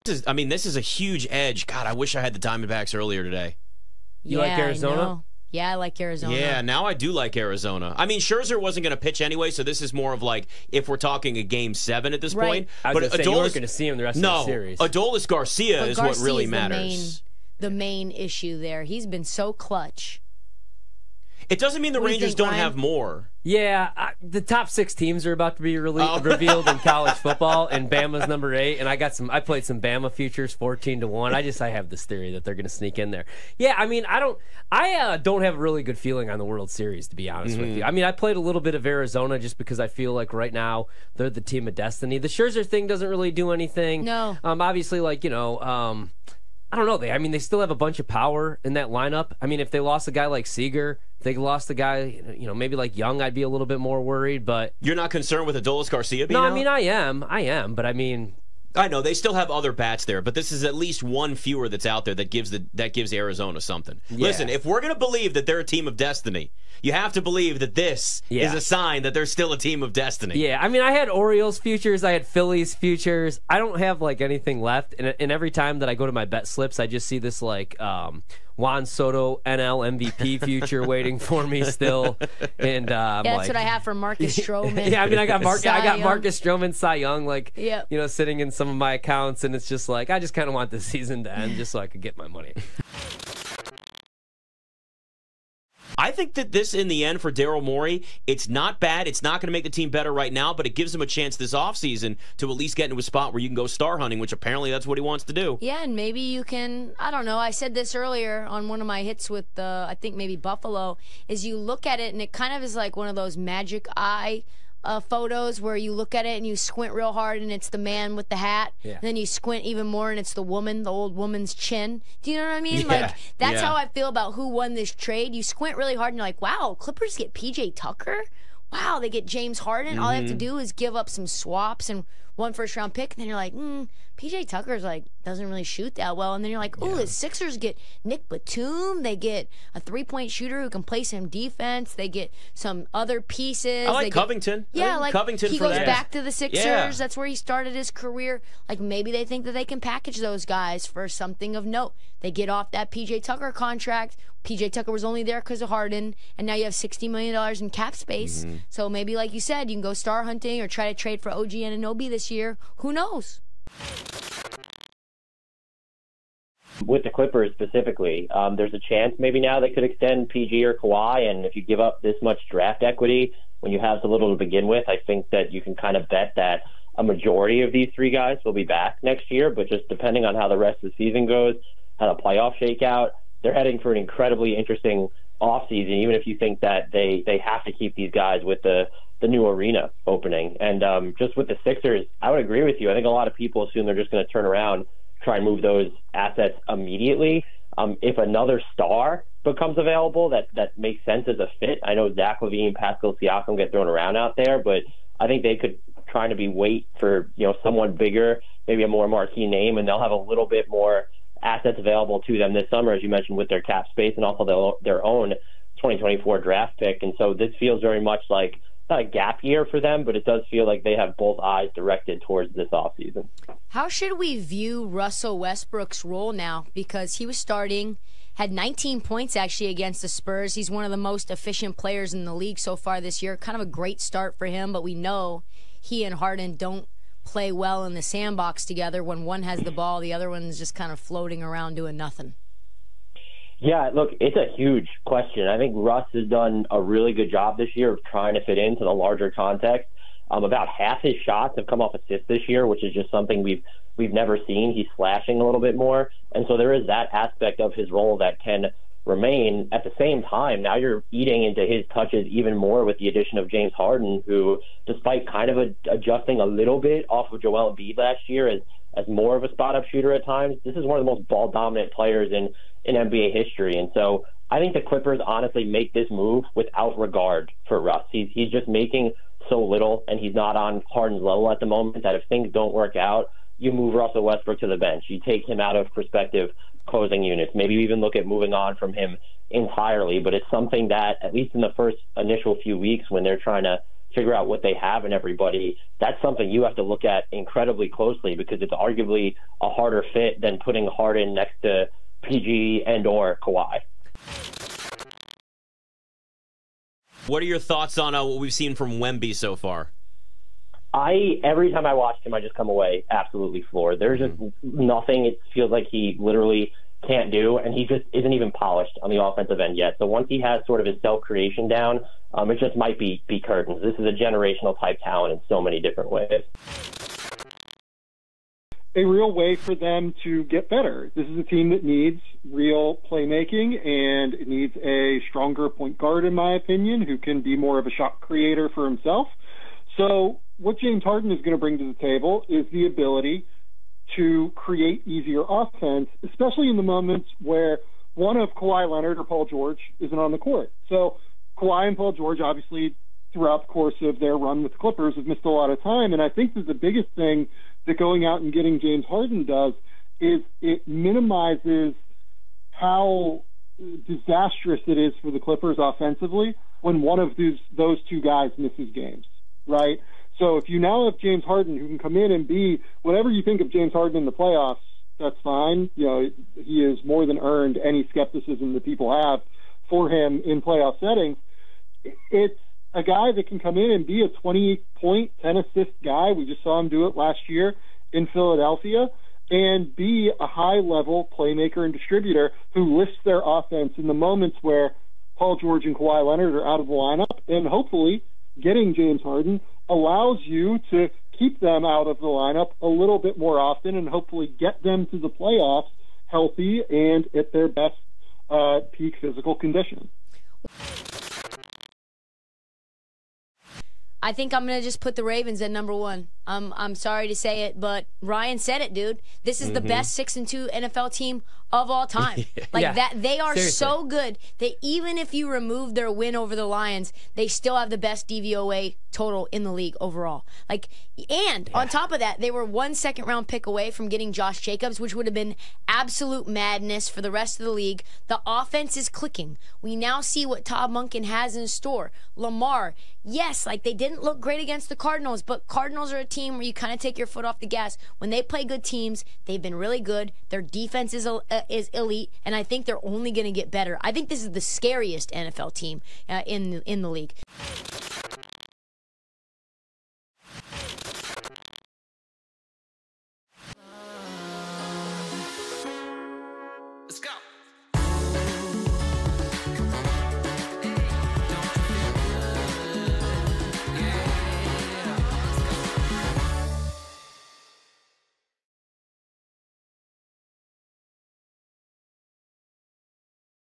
This is a huge edge. God, I wish I had the Diamondbacks earlier today. You like Arizona? I know. Yeah, I like Arizona. Yeah, now I do like Arizona. I mean, Scherzer wasn't going to pitch anyway, so this is more of like if we're talking a Game 7 at this point. I was going to say, you weren't going to see him the rest of the series. Adolis Garcia is what really matters. The main issue there. He's been so clutch. It doesn't mean the Rangers don't have more. Yeah, the top 6 teams are about to be revealed in college football, and Bama's number 8. And I played some Bama futures 14-1. I have this theory that they're going to sneak in there. Yeah, I mean, I don't have a really good feeling on the World Series, to be honest with you. I mean, I played a little bit of Arizona just because I feel like right now they're the team of destiny. The Scherzer thing doesn't really do anything. No. Obviously, I don't know. They still have a bunch of power in that lineup. I mean, if they lost a guy like Seager, if they lost a guy, maybe like Young, I'd be a little bit more worried. But you're not concerned with Adolis Garcia being out? No, I mean, I am. But I mean, I know they still have other bats there, but this is at least one fewer that's out there that gives Arizona something. Yeah. Listen, if we're going to believe that they're a team of destiny, you have to believe that this is a sign that they're still a team of destiny. Yeah, I mean, I had Orioles futures, I had Phillies futures. I don't have anything left, and every time that I go to my bet slips, I just see this Juan Soto NL MVP future waiting for me still. And that's what I have for Marcus Stroman. Yeah, I mean, I got Marcus Stroman, Cy Young, sitting in some of my accounts, and it's just I just kind of want the season to end just so I could get my money. I think that this, in the end, for Daryl Morey, it's not bad. It's not going to make the team better right now, but it gives him a chance this offseason to at least get into a spot where you can go star hunting, which apparently that's what he wants to do. Yeah, and maybe you can, I don't know, I said this earlier on one of my hits with, I think maybe Buffalo, is you look at it and it kind of is like one of those magic eye photos where you look at it and you squint real hard and it's the man with the hat. Yeah. And then you squint even more and it's the woman, the old woman's chin. Do you know what I mean? Yeah. That's how I feel about who won this trade. You squint really hard and you're like, wow, Clippers get PJ Tucker? Wow, they get James Harden? All they have to do is give up some swaps and one first-round pick, and then you're like, PJ Tucker's doesn't really shoot that well. And then you're like, the Sixers get Nick Batum. They get a three-point shooter who can play some defense. They get some other pieces. I like Covington. Covington he for goes that. back to the Sixers. Yeah. That's where he started his career. Maybe they think that they can package those guys for something of note. They get off that PJ Tucker contract. PJ Tucker was only there because of Harden, and now you have $60 million in cap space. So maybe, like you said, you can go star hunting or try to trade for OG Anunoby this year. Who knows? With the Clippers specifically, there's a chance maybe now they could extend PG or Kawhi, and if you give up this much draft equity when you have so little to begin with, I think that you can kind of bet that a majority of these 3 guys will be back next year, but just depending on how the rest of the season goes, how the playoffs shake out, they're heading for an incredibly interesting offseason, even if you think that they have to keep these guys with the new arena opening. And just with the Sixers, I would agree with you. I think a lot of people assume they're just going to turn around, try and move those assets immediately. If another star becomes available that makes sense as a fit, I know Zach LaVine, Pascal Siakam get thrown around out there, but I think they could try to wait for someone bigger, maybe a more marquee name, and they'll have a little bit more assets available to them this summer, as you mentioned, with their cap space and also their own 2024 draft pick. And so this feels very much like not a gap year for them, but it does feel like they have both eyes directed towards this offseason. How should we view Russell Westbrook's role now? Because he was starting, had 19 points actually against the Spurs. He's one of the most efficient players in the league so far this year. Kind of a great start for him, but we know he and Harden don't play well in the sandbox together. When one has the ball, the other one's just kind of floating around doing nothing. Yeah, look, it's a huge question. I think Russ has done a really good job this year of trying to fit into the larger context. About half his shots have come off assists this year, which is just something we've never seen. He's slashing a little bit more, and so there is that aspect of his role that can remain. At the same time, now you're eating into his touches even more with the addition of James Harden, who, despite kind of adjusting a little bit off of Joel Embiid last year as more of a spot-up shooter at times, this is one of the most ball-dominant players in NBA history. And so I think the Clippers honestly make this move without regard for Russ. He's just making so little, and he's not on Harden's level at the moment, that if things don't work out, you move Russell Westbrook to the bench. You take him out of prospective closing units. Maybe you even look at moving on from him entirely, but it's something that, at least in the first initial few weeks when they're trying to figure out what they have in everybody, that's something you have to look at incredibly closely because it's arguably a harder fit than putting Harden next to PG and or Kawhi. What are your thoughts on what we've seen from Wemby so far? Every time I watch him, I just come away absolutely floored. There's just nothing it feels like he literally can't do, and he just isn't even polished on the offensive end yet. So once he has sort of his self-creation down, it just might be curtains. This is a generational type talent in so many different ways. A real way for them to get better. This is a team that needs real playmaking, and it needs a stronger point guard, in my opinion, who can be more of a shot creator for himself. So what James Harden is going to bring to the table is the ability to create easier offense, especially in the moments where one of Kawhi Leonard or Paul George isn't on the court. So Kawhi and Paul George, obviously, throughout the course of their run with the Clippers, have missed a lot of time. And I think that the biggest thing that going out and getting James Harden does is it minimizes how disastrous it is for the Clippers offensively when one of those two guys misses games, right? So if you now have James Harden who can come in and be whatever you think of James Harden in the playoffs, that's fine. You know, he has more than earned any skepticism that people have for him in playoff settings. It's a guy that can come in and be a 20-point, 10-assist guy. We just saw him do it last year in Philadelphia, and be a high-level playmaker and distributor who lifts their offense in the moments where Paul George and Kawhi Leonard are out of the lineup, and hopefully getting James Harden allows you to keep them out of the lineup a little bit more often and hopefully get them to the playoffs healthy and at their best peak physical condition. I think I'm going to just put the Ravens at number one. I'm sorry to say it, but Ryan said it, dude. This is the best 6-2 NFL team of all time. That they are seriously so good that even if you remove their win over the Lions, they still have the best DVOA total in the league overall. On top of that, they were 1 second-round pick away from getting Josh Jacobs, which would have been absolute madness for the rest of the league. The offense is clicking. We now see what Todd Monken has in store. Lamar, yes, they didn't look great against the Cardinals, but Cardinals are a team where you kind of take your foot off the gas. When they play good teams, they've been really good. Their defense is elite, and I think they're only going to get better. I think this is the scariest NFL team in the league.